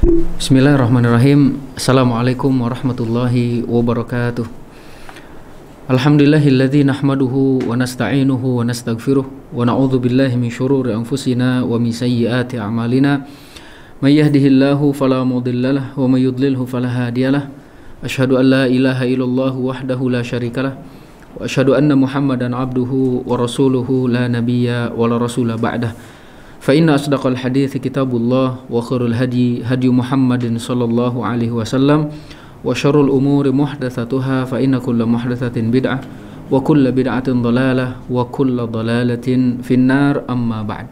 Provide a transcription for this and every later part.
Bismillahirrahmanirrahim. Assalamualaikum warahmatullahi wabarakatuh. Alhamdulillahilladzi nahmaduhu wa nasta'inuhu wa nastaghfiruh wa na'udzu billahi min syururi anfusina wa min sayyiati a'malina. May yahdihillahu fala mudhillalah wa may yudlilhu fala hadiyalah. Asyhadu an la ilaha illallah wahdahu la syarikalah wa asyhadu anna Muhammadan abduhu wa rasuluhu la nabiyya wa la rasula ba'dah. Fa inna asdaqal hadithi kitabullah wa khairul hadi Muhammadin sallallahu alaihi wasallam wa syarrul umuri muhdatsatuha fa inna kulla muhdatsatin bid'ah wa kulla bid'atin dhalalah wa kulla dhalalatin finnar amma ba'd.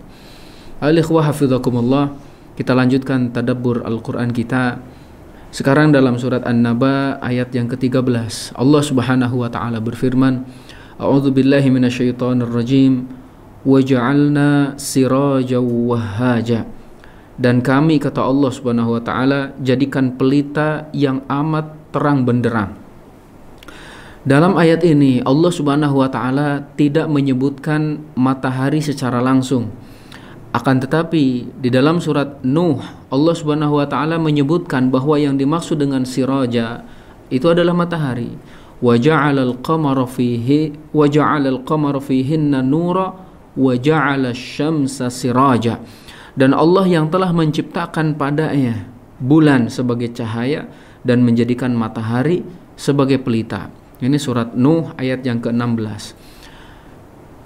Al-ikhwah hafizakumullah, kita lanjutkan tadabbur Al-Qur'an kita. Sekarang dalam surat An-Naba ayat yang ke-13. Allah Subhanahu wa taala berfirman, A'udzu billahi minasyaitonir rajim. Waja'alna sirajan wahhaja. Dan kami, kata Allah Subhanahu wa taala, jadikan pelita yang amat terang benderang. Dalam ayat ini Allah Subhanahu wa taala tidak menyebutkan matahari secara langsung. Akan tetapi di dalam surat Nuh Allah Subhanahu wa taala menyebutkan bahwa yang dimaksud dengan siraja itu adalah matahari. Waja'alal qamara fihinna nura wa ja'ala syamsa siraja. Dan Allah yang telah menciptakan padanya bulan sebagai cahaya dan menjadikan matahari sebagai pelita. Ini surat Nuh ayat yang ke-16.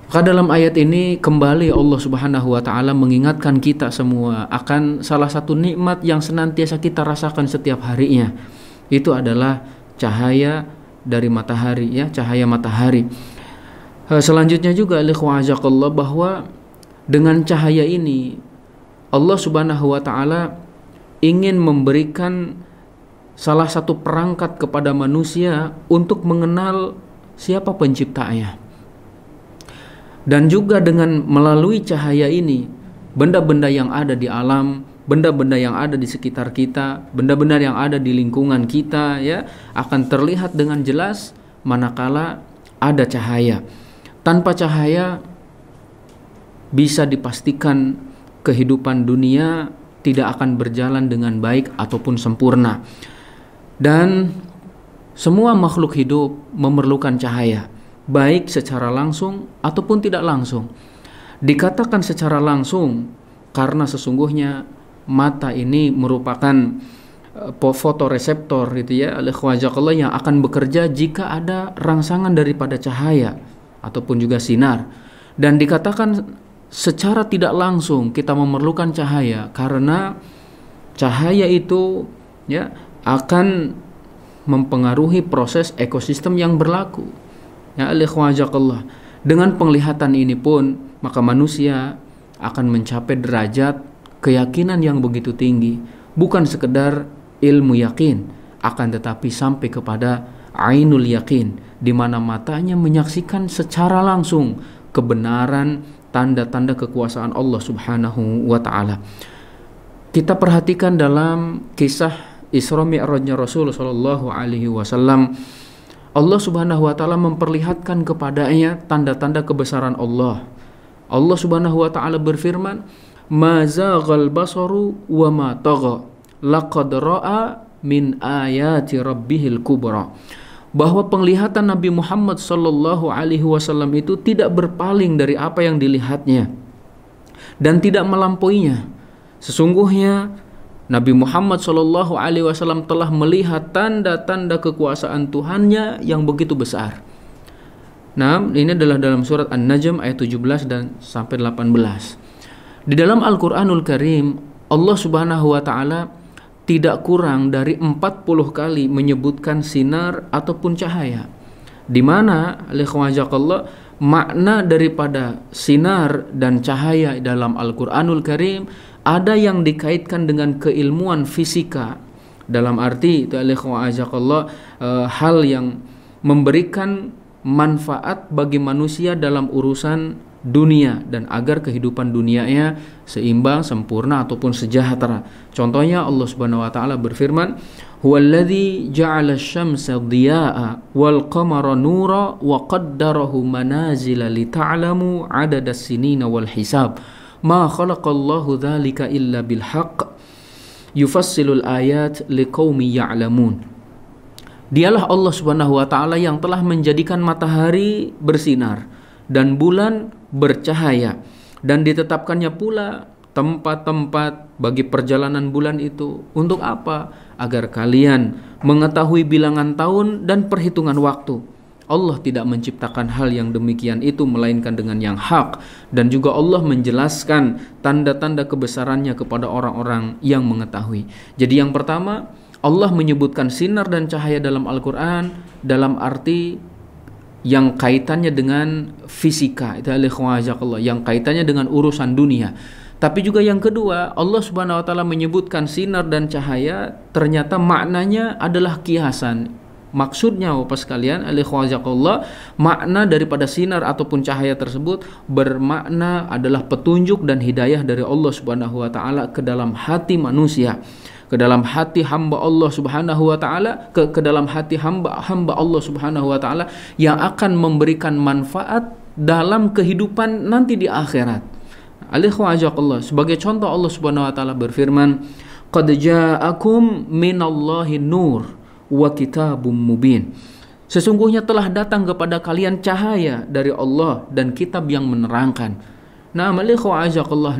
Maka dalam ayat ini kembali Allah Subhanahu wa taala mengingatkan kita semua akan salah satu nikmat yang senantiasa kita rasakan setiap harinya. Itu adalah cahaya dari matahari, ya, cahaya matahari. Selanjutnya juga alikhwajakallah bahwa dengan cahaya ini Allah Subhanahu wa taala ingin memberikan salah satu perangkat kepada manusia untuk mengenal siapa penciptanya. Dan juga dengan melalui cahaya ini benda-benda yang ada di alam, benda-benda yang ada di sekitar kita, benda-benda yang ada di lingkungan kita, ya, akan terlihat dengan jelas manakala ada cahaya. Tanpa cahaya bisa dipastikan kehidupan dunia tidak akan berjalan dengan baik ataupun sempurna. Dan semua makhluk hidup memerlukan cahaya, baik secara langsung ataupun tidak langsung. Dikatakan secara langsung karena sesungguhnya mata ini merupakan fotoreseptor, gitu ya, al-ikhwajakallah, yang akan bekerja jika ada rangsangan daripada cahaya ataupun juga sinar. Dan dikatakan secara tidak langsung kita memerlukan cahaya karena cahaya itu, ya, akan mempengaruhi proses ekosistem yang berlaku, ya, al-ikhwajakallah. Dengan penglihatan ini pun maka manusia akan mencapai derajat keyakinan yang begitu tinggi, bukan sekedar ilmu yakin, akan tetapi sampai kepada ainul yakin, di mana matanya menyaksikan secara langsung kebenaran tanda-tanda kekuasaan Allah Subhanahu wa taala. Kita perhatikan dalam kisah Isra Mi'rajnya Rasul sallallahu alaihi wasallam, Allah Subhanahu wa taala memperlihatkan kepadanya tanda-tanda kebesaran Allah. Allah Subhanahu wa taala berfirman, "Ma zaghal basaru wa ma tagha, laqad ra'a min ayati rabbihil kubra." Bahwa penglihatan Nabi Muhammad sallallahu alaihi wasallam itu tidak berpaling dari apa yang dilihatnya dan tidak melampauinya. Sesungguhnya Nabi Muhammad sallallahu alaihi wasallam telah melihat tanda-tanda kekuasaan Tuhannya yang begitu besar. Nah, ini adalah dalam surat An-Najm ayat 17 dan sampai 18. Di dalam Al-Qur'anul Karim Allah Subhanahu wa taala tidak kurang dari 40 kali menyebutkan sinar ataupun cahaya, di mana alikhwajakallah makna daripada sinar dan cahaya dalam Al-Quranul Karim ada yang dikaitkan dengan keilmuan fisika, dalam arti itu alikhwajakallah hal yang memberikan manfaat bagi manusia dalam urusan dunia dan agar kehidupan dunianya seimbang, sempurna ataupun sejahtera. Contohnya Allah Subhanahu wa taala berfirman, "Huwallazi ja'ala asy-syamsa dhiyaa'a wal qamara nura wa qaddarahu manazila lita'lamu 'adadas sinina wal hisab. Ma khalaqallahu dzalika illa bil haqq." Yufassilul ayat liqaumi ya'lamun. Dialah Allah Subhanahu wa taala yang telah menjadikan matahari bersinar dan bulan bercahaya, dan ditetapkannya pula tempat-tempat bagi perjalanan bulan itu. Untuk apa? Agar kalian mengetahui bilangan tahun dan perhitungan waktu. Allah tidak menciptakan hal yang demikian itu melainkan dengan yang hak, dan juga Allah menjelaskan tanda-tanda kebesarannya kepada orang-orang yang mengetahui. Jadi yang pertama, Allah menyebutkan sinar dan cahaya dalam Al-Quran dalam arti yang kaitannya dengan fisika, itu yang kaitannya dengan urusan dunia. Tapi juga yang kedua, Allah Subhanahu wa taala menyebutkan sinar dan cahaya ternyata maknanya adalah kiasan. Maksudnya Bapak sekalian, makna daripada sinar ataupun cahaya tersebut bermakna adalah petunjuk dan hidayah dari Allah Subhanahu wa taala ke dalam hati manusia, ke dalam hati hamba Allah Subhanahu wa taala, ke dalam hati hamba Allah Subhanahu wa taala, yang akan memberikan manfaat dalam kehidupan nanti di akhirat. Sebagai contoh, Allah Subhanahu wa taala berfirman, "Qad ja'akum minallahi nur wa kitabum mubin." Sesungguhnya telah datang kepada kalian cahaya dari Allah dan kitab yang menerangkan. Nah,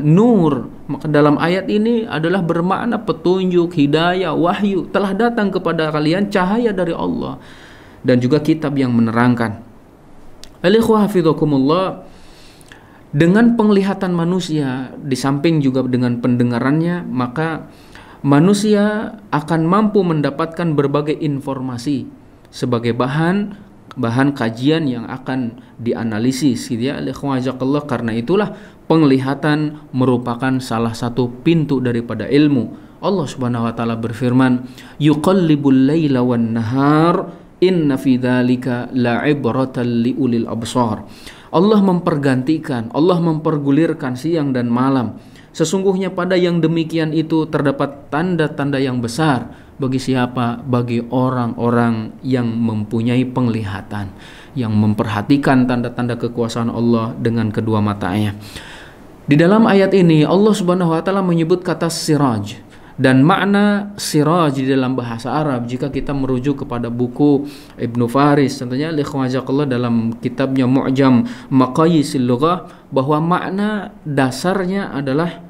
nur, maka dalam ayat ini adalah bermakna petunjuk, hidayah, wahyu. Telah datang kepada kalian cahaya dari Allah dan juga kitab yang menerangkan. Dengan penglihatan manusia, di samping juga dengan pendengarannya, maka manusia akan mampu mendapatkan berbagai informasi sebagai bahan kajian yang akan dianalisis, gitu ya. Karena itulah penglihatan merupakan salah satu pintu daripada ilmu. Allah Subhanahu wa taala berfirman, "Yuqallibul laila wan nahar, inna fi dzalika la'ibratan liulil absar." Allah mempergantikan, Allah mempergulirkan siang dan malam. Sesungguhnya pada yang demikian itu terdapat tanda-tanda yang besar. Bagi siapa? Bagi orang-orang yang mempunyai penglihatan, yang memperhatikan tanda-tanda kekuasaan Allah dengan kedua matanya. Di dalam ayat ini Allah Subhanahu wa taala menyebut kata siraj. Dan makna siraj di dalam bahasa Arab, jika kita merujuk kepada buku Ibnu Faris, tentunya dalam kitabnya Mu'jam Maqayisil Lughah, bahwa makna dasarnya adalah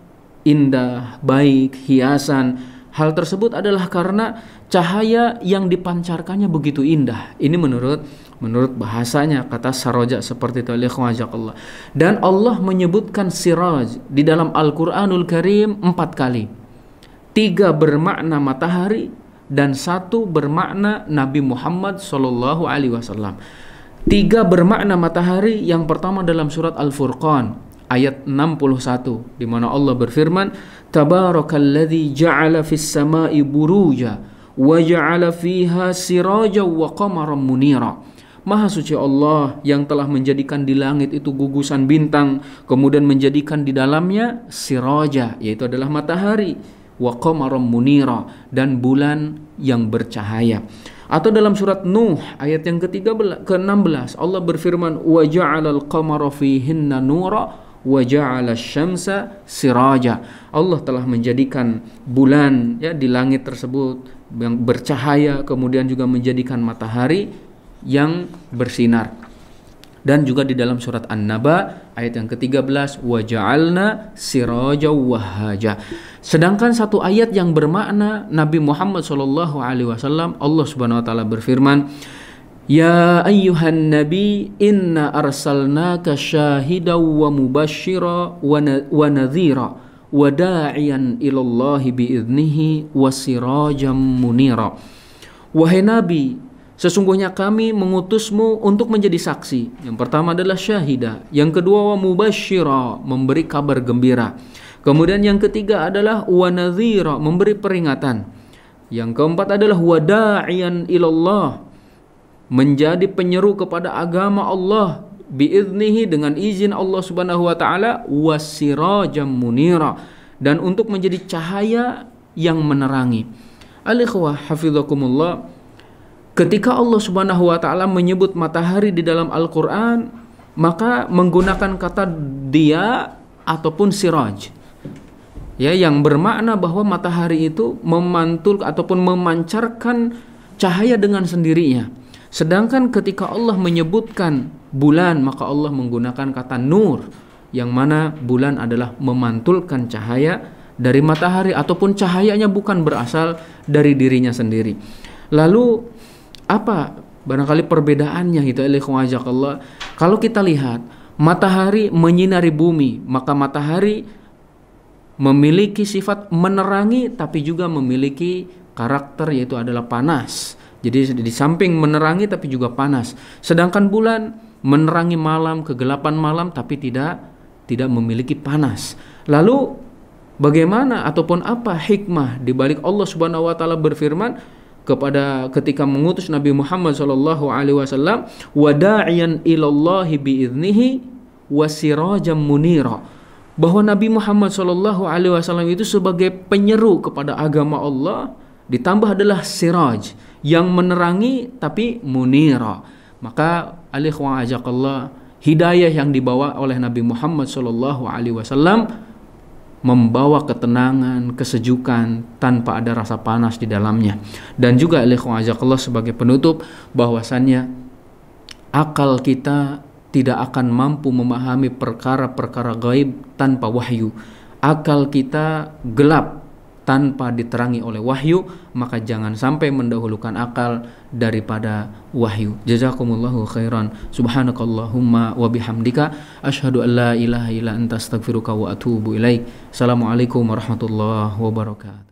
indah, baik, hiasan. Hal tersebut adalah karena cahaya yang dipancarkannya begitu indah. Ini menurut bahasanya, kata saraja seperti itu. Dan Allah menyebutkan siraj di dalam Al-Quranul Karim 4 kali. 3 bermakna matahari dan 1 bermakna Nabi Muhammad sallallahu alaihi wasallam. 3 bermakna matahari, yang pertama dalam surat Al-Furqan ayat 61, di mana Allah berfirman, "Tabarakalladzi ja'ala fis sama'i buruja wa ja'ala fiha siraja wa qamaran munira." Maha suci Allah yang telah menjadikan di langit itu gugusan bintang, kemudian menjadikan di dalamnya siraja, yaitu adalah matahari, wa qamaran munira, dan bulan yang bercahaya. Atau dalam surat Nuh ayat yang ke-16 Allah berfirman, wa ja'alal qamara fihinna nura wa ja'ala syamsa siraja. Allah telah menjadikan bulan, ya, di langit tersebut yang bercahaya, kemudian juga menjadikan matahari yang bersinar. Dan juga di dalam surat An-Naba ayat yang ke-13, wa ja'alna siraja wahaja. Sedangkan satu ayat yang bermakna Nabi Muhammad sallallahu alaihi wasallam, Allah Subhanahu wa taala berfirman, "Ya ayyuhan nabi inna arsalnaka syahidan wa mubashshira wa nadhira wa da'iyan ilallahi biiznihi wa sirajan munira." Wahai Nabi, sesungguhnya kami mengutusmu untuk menjadi saksi. Yang pertama adalah syahida, yang kedua wa mubashshira, memberi kabar gembira. Kemudian yang ketiga adalah wa nadhira, memberi peringatan. Yang keempat adalah wa da'iyan ilallah, menjadi penyeru kepada agama Allah, biiznihi, dengan izin Allah Subhanahu wa taala, wasirajam munira, dan untuk menjadi cahaya yang menerangi. Al-ikhwah hafizakumullah, ketika Allah Subhanahu wa taala menyebut matahari di dalam Al-Qur'an, maka menggunakan kata dia ataupun siraj. ya, yang bermakna bahwa matahari itu memantul ataupun memancarkan cahaya dengan sendirinya. Sedangkan ketika Allah menyebutkan bulan, maka Allah menggunakan kata nur, yang mana bulan adalah memantulkan cahaya dari matahari ataupun cahayanya bukan berasal dari dirinya sendiri. Lalu apa barangkali perbedaannya gitu, Allah. Kalau kita lihat matahari menyinari bumi, maka matahari memiliki sifat menerangi tapi juga memiliki karakter yaitu adalah panas. Jadi di samping menerangi tapi juga panas. Sedangkan bulan menerangi malam, kegelapan malam tapi tidak memiliki panas. Lalu bagaimana ataupun apa hikmah di balik Allah Subhanahu wa taala berfirman ketika mengutus Nabi Muhammad sallallahu alaihi wasallam, wa da'iyan ilallahi biiznihi wa sirajam munira, bahwa Nabi Muhammad sallallahu alaihi wasallam itu sebagai penyeru kepada agama Allah, ditambah adalah siraj yang menerangi tapi munira. Maka alikhwa'ajakallah, hidayah yang dibawa oleh Nabi Muhammad sallallahu alaihi wasallam membawa ketenangan, kesejukan tanpa ada rasa panas di dalamnya. Dan juga alikhwa'ajakallah sebagai penutup, bahwasannya akal kita tidak akan mampu memahami perkara-perkara gaib tanpa wahyu. Akal kita gelap tanpa diterangi oleh wahyu, maka jangan sampai mendahulukan akal daripada wahyu. Jazakumullahu khairan. Subhanakallahumma wa bihamdika asyhadu an la ilaha illa anta astaghfiruka wa atubu ilaik. Assalamualaikum warahmatullahi wabarakatuh.